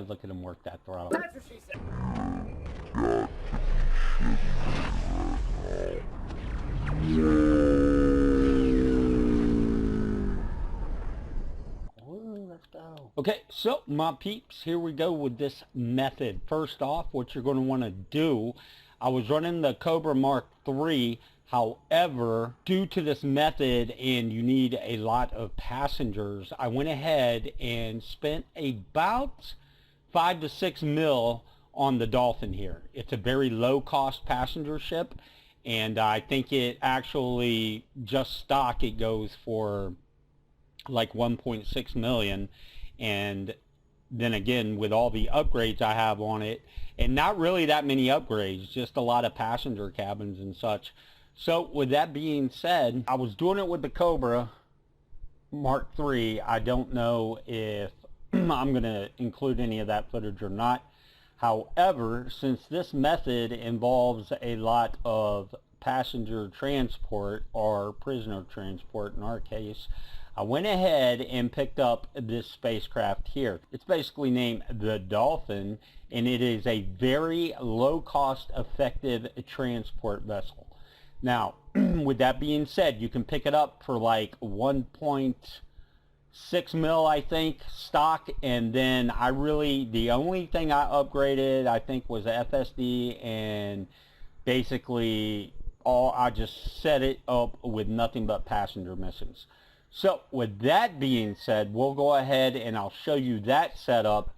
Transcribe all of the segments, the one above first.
Look at him work that throttle. That's what she said. Let's go. Okay, so my peeps, here we go with this method. First off, what you're going to want to do, I was running the Cobra Mark III. However, due to this method and you need a lot of passengers, I went ahead and spent about 5 to 6 mil on the Dolphin here. It's a very low cost passenger ship, and I think it actually, just stock, it goes for like 1.6 million. And then again, with all the upgrades I have on it, and not really that many upgrades, just a lot of passenger cabins and such. So with that being said, I was doing it with the Cobra Mark III. I don't know if I'm going to include any of that footage or not. However, since this method involves a lot of passenger transport, or prisoner transport in our case, I went ahead and picked up this spacecraft here. It's basically named the Dolphin, and it is a very low cost effective transport vessel. Now, with that being said, you can pick it up for like 1.6 mil, I think, stock, and then the only thing I upgraded, I think, was FSD, and basically I just set it up with nothing but passenger missions. So with that being said, we'll go ahead and I'll show you that setup.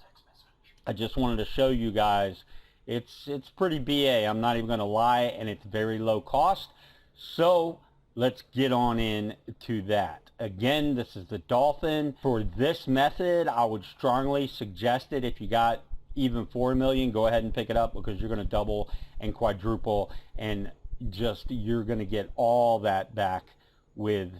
I just wanted to show you guys it's pretty BA, I'm not even going to lie, and it's very low cost. So let's get on into that. Again, this is the Dolphin. For this method, I would strongly suggest it. If you got even 4 million, go ahead and pick it up, because you're going to double and quadruple, and just you're going to get all that back with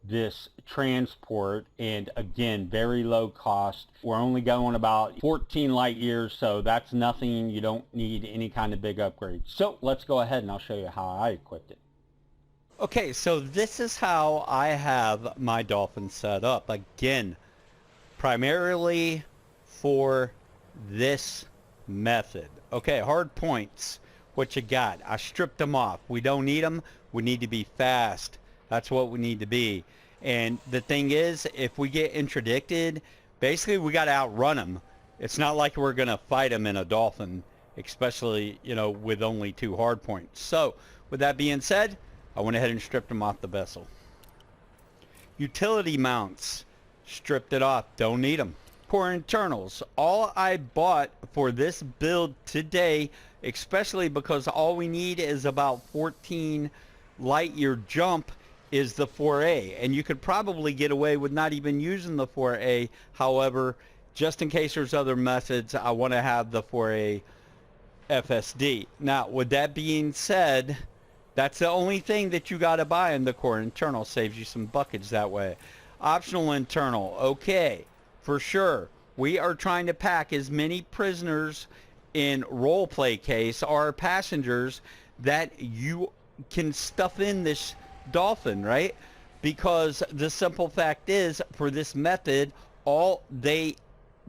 this transport. And again, very low cost. We're only going about 14 light years, so that's nothing. You don't need any kind of big upgrade. So let's go ahead and I'll show you how I equipped it. Okay, so this is how I have my Dolphin set up. Again, primarily for this method. Okay, hard points. What you got? I stripped them off. We don't need them. We need to be fast. That's what we need to be. And the thing is, if we get interdicted, basically we got to outrun them. It's not like we're going to fight them in a Dolphin, especially, you know, with only 2 hard points. So with that being said, I went ahead and stripped them off the vessel. Utility mounts, stripped it off. Don't need them. Core internals. All I bought for this build today, especially because all we need is about 14 light year jump, is the 4A, and you could probably get away with not even using the 4A. However, just in case there's other methods, I want to have the 4A FSD. Now, with that being said, that's the only thing that you got to buy in the core internal. Saves you some buckets that way. Optional internal. Okay, for sure. We are trying to pack as many prisoners in role play case, or passengers, that you can stuff in this Dolphin, right? Because the simple fact is, for this method, all they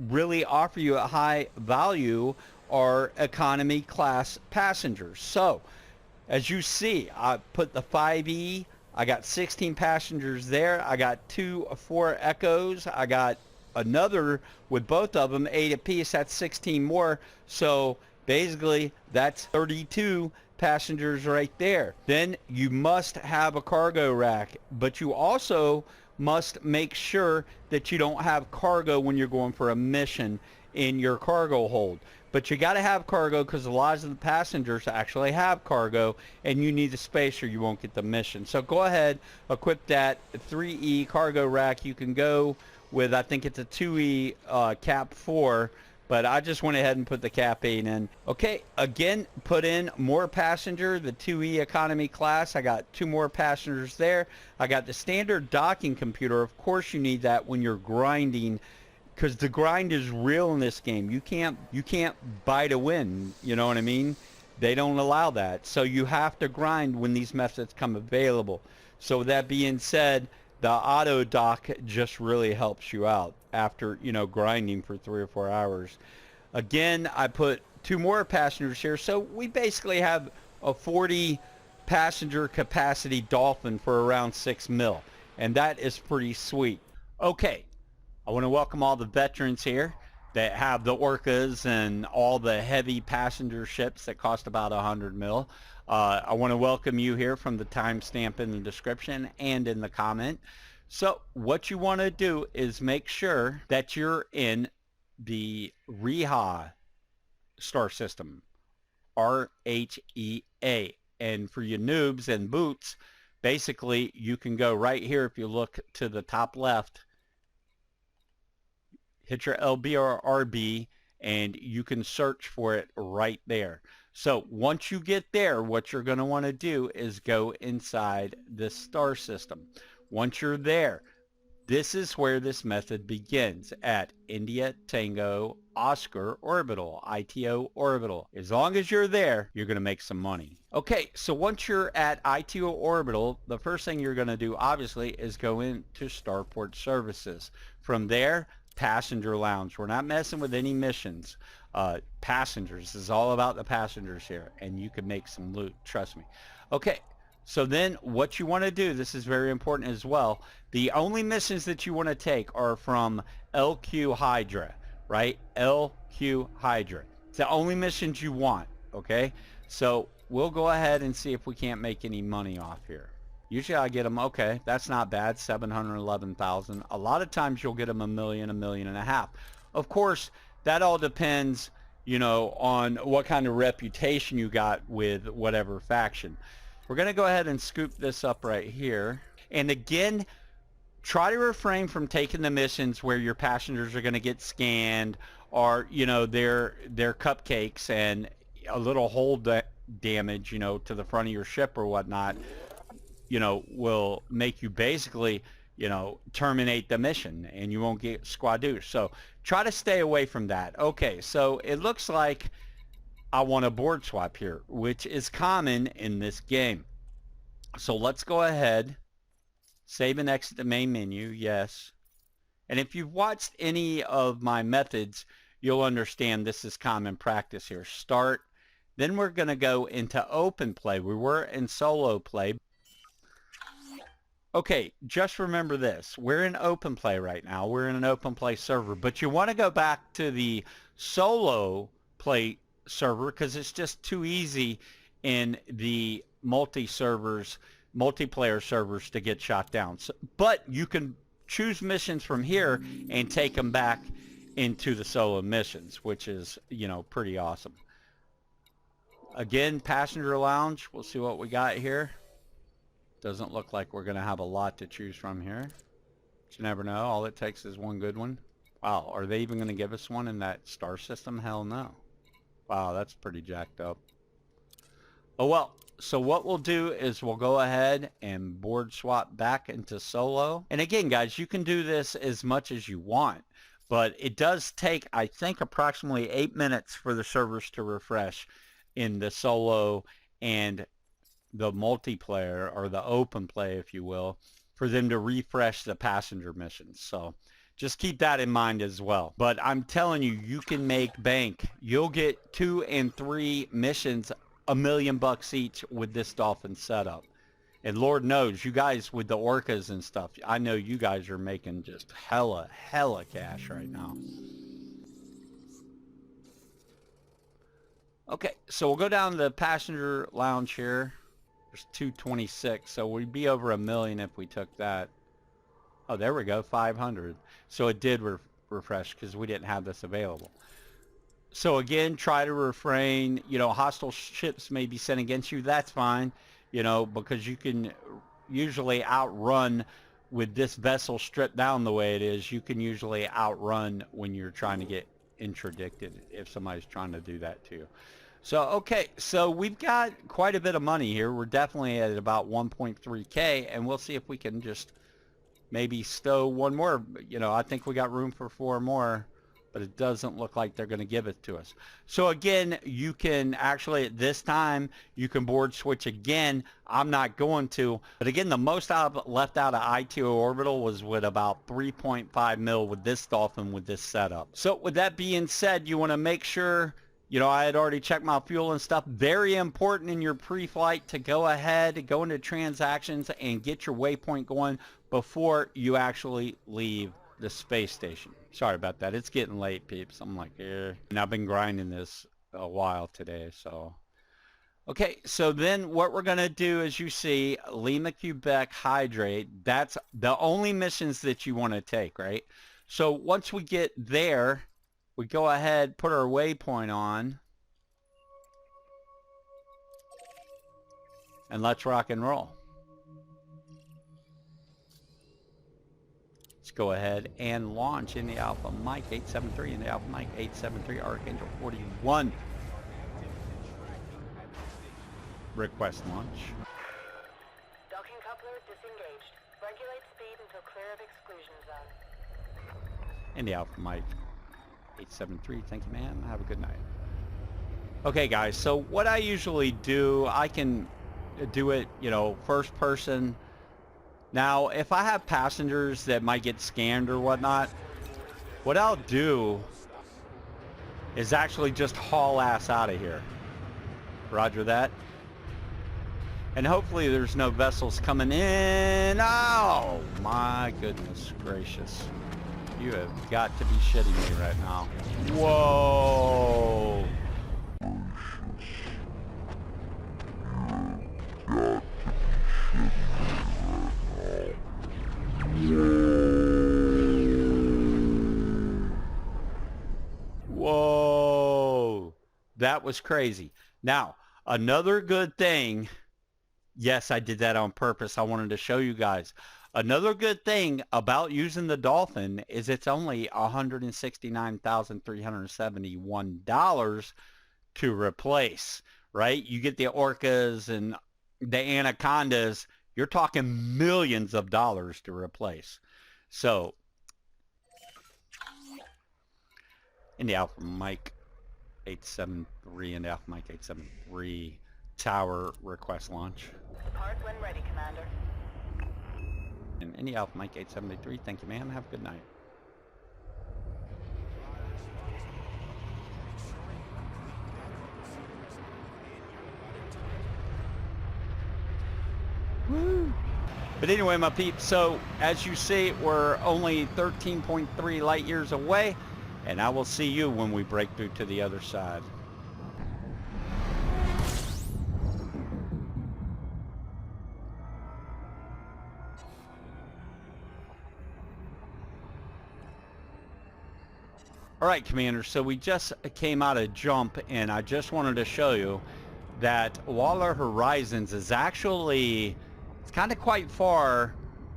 really offer you at high value are economy class passengers. So as you see, I put the 5E, I got 16 passengers there. I got 2 4 Echoes. I got another with both of them 8 apiece. That's 16 more. So basically that's 32 passengers right there. Then you must have a cargo rack, but you also must make sure that you don't have cargo when you're going for a mission in your cargo hold. But you got to have cargo, because a lot of the passengers actually have cargo, and you need the space or you won't get the mission. So go ahead, equip that 3E cargo rack. You can go with, I think it's a 2E cap 4, but I just went ahead and put the cap 8 in. Okay, again, put in more passenger, the 2E economy class. I got 2 more passengers there. I got the standard docking computer. Of course you need that when you're grinding, because the grind is real in this game. You can't buy to win, you know what I mean? They don't allow that. So you have to grind when these methods come available. So with that being said, the auto dock just really helps you out after, you know, grinding for 3 or 4 hours. Again, I put 2 more passengers here, so we basically have a 40 passenger capacity Dolphin for around 6 mil, and that is pretty sweet. Okay, I want to welcome all the veterans here that have the orcas and all the heavy passenger ships that cost about 100 mil. I want to welcome you here from the timestamp in the description and in the comment. So what you want to do is make sure that you're in the Rijo star system, RHEA. And for you noobs and boots, basically you can go right here. If you look to the top left, hit your LB or RB, and you can search for it right there. So once you get there, what you're going to want to do is go inside the star system. Once you're there, this is where this method begins, at India Tango Oscar Orbital, ITO Orbital. As long as you're there, you're going to make some money. Okay, so once you're at ITO Orbital, the first thing you're going to do, obviously, is go into Starport Services. From there, Passenger Lounge. We're not messing with any missions. Passengers. This is all about the passengers here, and you can make some loot, trust me. Okay, so then what you want to do, this is very important as well, the only missions that you want to take are from LQ Hydra, right? LQ Hydra. It's the only missions you want, okay? So we'll go ahead and see if we can't make any money off here. Usually I get them, okay, that's not bad, 711,000. A lot of times you'll get them a million and a half. Of course, that all depends, you know, on what kind of reputation you got with whatever faction. We're going to go ahead and scoop this up right here. And again, try to refrain from taking the missions where your passengers are going to get scanned, or, you know, they're cupcakes and a little hull damage, you know, to the front of your ship or whatnot, you know, will make you basically, you know, terminate the mission and you won't get squadouche. So try to stay away from that. Okay, so it looks like I want a board swap here, which is common in this game. So let's go ahead, save and exit the main menu, yes. And if you've watched any of my methods, you'll understand this is common practice here. Start, then we're going to go into open play. We were in solo play. Okay, just remember this. We're in open play right now. We're in an open play server, but you want to go back to the solo play server because it's just too easy in the multiplayer servers to get shot down. So, but you can choose missions from here and take them back into the solo missions, which is, you know, pretty awesome. Again, passenger lounge. We'll see what we got here. Doesn't look like we're going to have a lot to choose from here. But you never know. All it takes is one good one. Wow, are they even going to give us one in that star system? Hell no. Wow, that's pretty jacked up. Oh well, so what we'll do is we'll go ahead and board swap back into solo. And again, guys, you can do this as much as you want, but it does take, I think, approximately 8 minutes for the servers to refresh in the solo and the multiplayer, or the open play, if you will, for them to refresh the passenger missions. So just keep that in mind as well. But I'm telling you, you can make bank. You'll get 2 and 3 missions, $1 million each with this Dolphin setup. And Lord knows, you guys with the orcas and stuff, I know you guys are making just hella cash right now. Okay, so we'll go down to the passenger lounge here. There's 226, so we'd be over $1 million if we took that. Oh, there we go, 500. So it did refresh because we didn't have this available. So again, try to refrain. You know, hostile ships may be sent against you. That's fine, you know, because you can usually outrun with this vessel stripped down the way it is. You can usually outrun when you're trying to get interdicted if somebody's trying to do that to you. So, okay, so we've got quite a bit of money here. We're definitely at about 1.3K, and we'll see if we can just maybe stow one more. You know, I think we got room for 4 more. but it doesn't look like they're going to give it to us. So again, you can actually at this time, you can board switch again. I'm not going to, but again, the most I've left out of ITO orbital was with about 3.5 mil with this Dolphin with this setup. So with that being said, you want to make sure, you know, I had already checked my fuel and stuff. Very important in your pre-flight to go ahead, go into transactions and get your waypoint going before you actually leave the space station. Sorry about that. It's getting late, peeps. I'm like, and I've been grinding this a while today, so. Okay, so then what we're going to do is you see Lima, Quebec, hydrate. That's the only missions that you want to take, right? So once we get there, we go ahead, put our waypoint on, and let's rock and roll. Let's go ahead and launch in the Alpha Mike 873, in the Alpha Mike 873, Archangel 41. Request launch. Docking coupler disengaged. Regulate speed until clear of exclusion zone. In the Alpha Mike 873, thank you, man. Have a good night. Okay, guys, so what I usually do, I can do it, you know, first person. Now, if I have passengers that might get scammed or whatnot, what I'll do is actually just haul ass out of here. Roger that. And hopefully there's no vessels coming in. Oh, my goodness gracious. You have got to be shitting me right now. Whoa. Whoa, that was crazy. Now, another good thing, yes, I did that on purpose. I wanted to show you guys. Another good thing about using the Dolphin is it's only $169,371 to replace, right? You get the Orcas and the Anacondas, you're talking millions of dollars to replace. So, in the Alpha Mike 873, in the Alpha Mike 873, tower request launch. Depart when ready, Commander. And in the Alpha Mike 873, thank you, ma'am. Have a good night. Woo! But anyway, my peeps, so as you see, we're only 13.3 light years away, and I will see you when we break through to the other side. All right, Commander, so we just came out of jump, and I just wanted to show you that Waller Horizons is actually, it's kind of quite far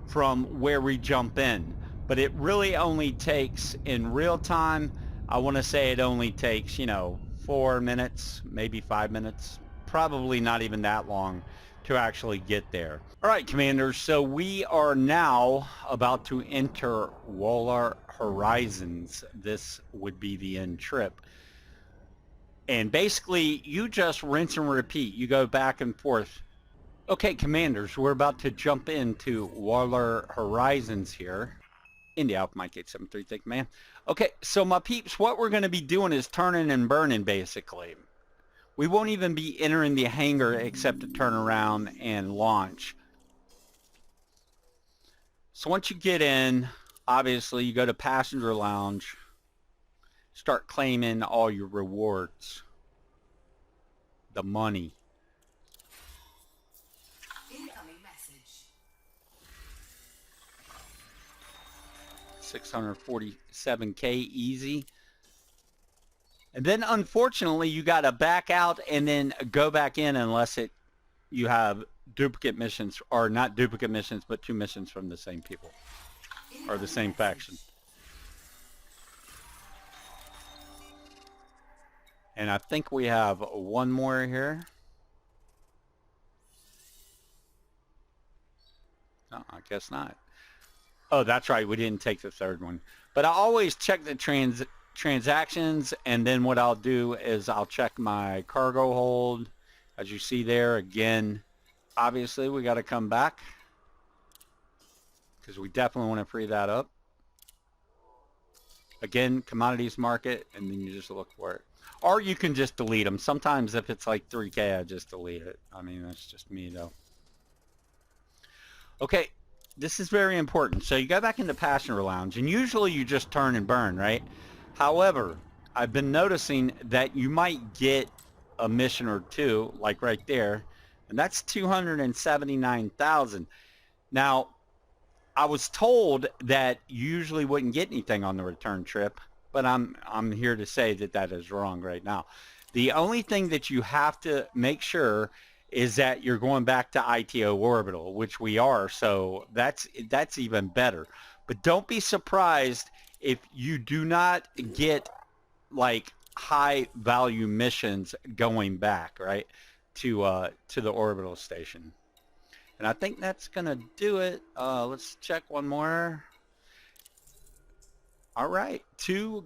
from where we jump in, but it really only takes, in real time, I want to say it only takes, you know, 4 minutes, maybe 5 minutes, probably not even that long to actually get there. All right, Commanders, so we are now about to enter Waller Horizons. This would be the end trip. And basically, you just rinse and repeat. You go back and forth. Okay, Commanders, we're about to jump into Waller Horizons here. In the Alpha Mike 873, thank you, man. Okay, so my peeps, what we're going to be doing is turning and burning, basically. We won't even be entering the hangar except to turn around and launch. So once you get in, obviously you go to passenger lounge, start claiming all your rewards, the money. Incoming message. 647K easy. And then unfortunately you got to back out and then go back in unless you have duplicate missions, or not duplicate missions, but 2 missions from the same people or the same faction. And I think we have one more here. No, I guess not. Oh, that's right. We didn't take the third one. But I always check the transactions, and then what I'll do is I'll check my cargo hold. As you see there, again, obviously we got to come back because we definitely want to free that up. Again, commodities market, and then you just look for it. Or you can just delete them. Sometimes if it's like 3K, I just delete it. I mean, that's just me though. Okay, this is very important. So you go back into Passenger Lounge, and usually you just turn and burn, right? However, I've been noticing that you might get a mission or two, like right there, and that's 279,000. Now, I was told that you usually wouldn't get anything on the return trip, but I'm here to say that that is wrong right now. The only thing that you have to make sure is that you're going back to ITO Orbital, which we are, so that's even better. But don't be surprised if you do not get like high value missions going back, right, to the orbital station. And I think that's gonna do it. Let's check one more. All right,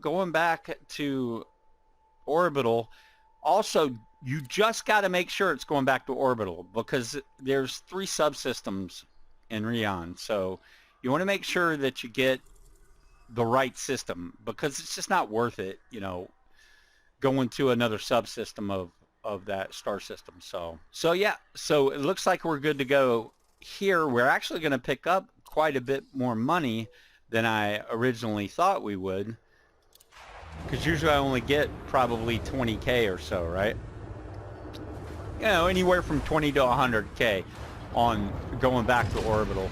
going back to orbital. Also, you just got to make sure it's going back to orbital because there's 3 subsystems in Rion. So you want to make sure that you get the right system because it's just not worth it, you know, going to another subsystem of that star system. So yeah, so it looks like we're good to go here. We're actually going to pick up quite a bit more money than I originally thought we would, because usually I only get probably 20K or so, right? You know, anywhere from 20 to 100K on going back to orbital.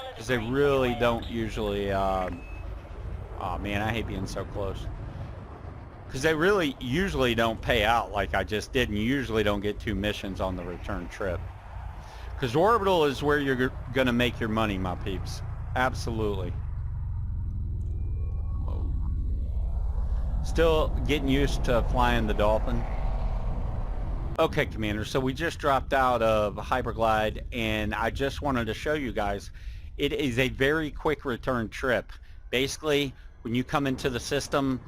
Because they really don't usually, oh man, I hate being so close. Because they really usually don't pay out like I just did, and you usually don't get 2 missions on the return trip. Because orbital is where you're going to make your money, my peeps. Absolutely. Whoa. Still getting used to flying the Dolphin. Okay, Commander, so we just dropped out of Hyperglide, and I just wanted to show you guys, it is a very quick return trip. Basically, when you come into the system,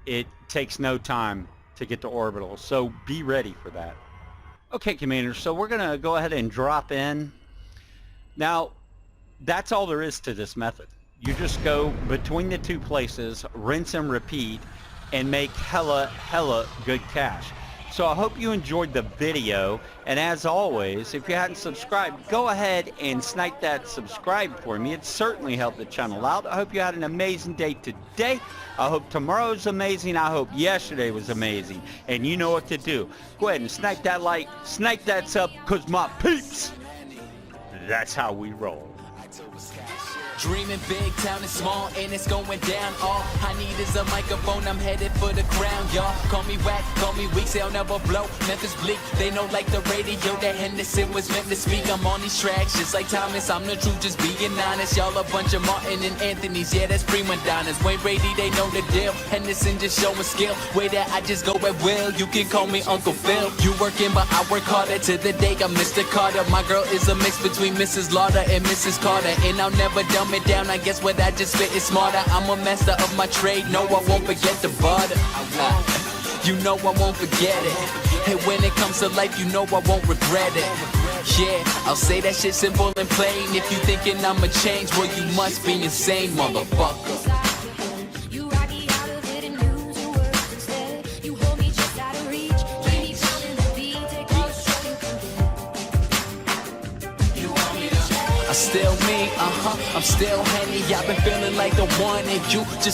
it takes no time to get to orbital, so be ready for that. Okay, Commander, so we're going to go ahead and drop in. Now, that's all there is to this method. You just go between the 2 places, rinse and repeat, and make hella good cash. So I hope you enjoyed the video, and as always, if you hadn't subscribed, go ahead and snipe that subscribe for me. It certainly helped the channel out. I hope you had an amazing day today. I hope tomorrow's amazing. I hope yesterday was amazing. And you know what to do. Go ahead and snipe that like, snipe that sub, because my peeps, that's how we roll. Dreaming big, town is small, and it's going down. All I need is a microphone, I'm headed for the crown, y'all. Call me whack, call me weak, say I'll never blow. Memphis bleak, they know like the radio that Henderson was meant to speak. I'm on these tracks, just like Thomas, I'm the truth, just being honest. Y'all a bunch of Martin and Anthony's, yeah, that's prima donnas. Wayne Brady, they know the deal. Henderson just showing skill, way that I just go at will. You can call me Uncle Phil. You working, but I work harder to the day I'm Mr. Carter. My girl is a mix between Mrs. Lauder and Mrs. Carter, and I'll never dumb it down. I guess what I just spit is smarter. I'm a master of my trade. No, I won't forget the butter. You know I won't forget it. Hey, when it comes to life, you know I won't regret it. Yeah, I'll say that shit simple and plain. If you thinking I'ma change, well, you must be insane, motherfucker. Still me, I'm still Henny. I've been feeling like the one, and you just